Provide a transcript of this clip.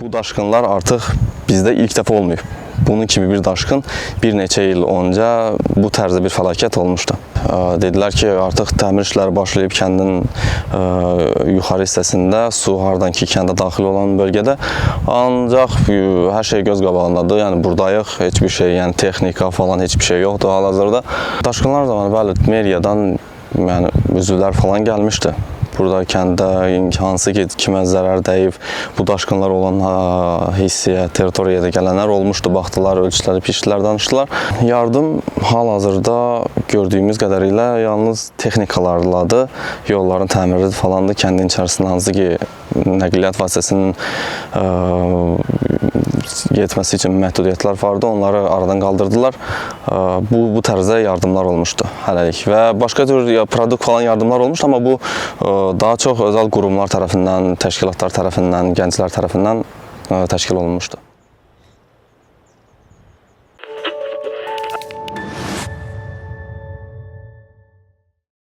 Bu daşqınlar artıq bizdə ilk dəfə olmayıb. Bunun kimi bir daşqın bir neçə il önce bu tərzdə bir fəlakət olmuşdu. Dedilər ki, artıq təmir işləri başlayıb kəndin yuxarı hissəsində, su hardan ki kəndə daxil olan bölgədə. Ancaq hər şey göz qabağındadır. Yəni buradayıq, heç bir şey, yəni texnika falan heç bir şey yoxdur hal-hazırda. Daşqınlar zamanı bəli meriyadan üzvlər falan gəlmişdi. Burada kəndə hansı ki kimə zərər dəyib, bu daşqınlar olan hissiyə, territoriyada gələnlər olmuşdu, baxdılar, ölçüləri, pişdilər, danışdılar. Yardım hal-hazırda gördüyümüz qədərilə yalnız texnikalarladır, yolların təmiri falandır, kəndin içərisində hansı ki nəqliyyat vasitəsinin yetməsi üçün məhdudiyyətlər vardı, onları aradan qaldırdılar. Bu tərzdə yardımlar olmuşdu hələlik və başqa tür produkt falan yardımlar olmuşdu, amma bu daha çox özəl qurumlar tərəfindən, təşkilatlar tərəfindən, gənclər tərəfindən təşkil olunmuşdu.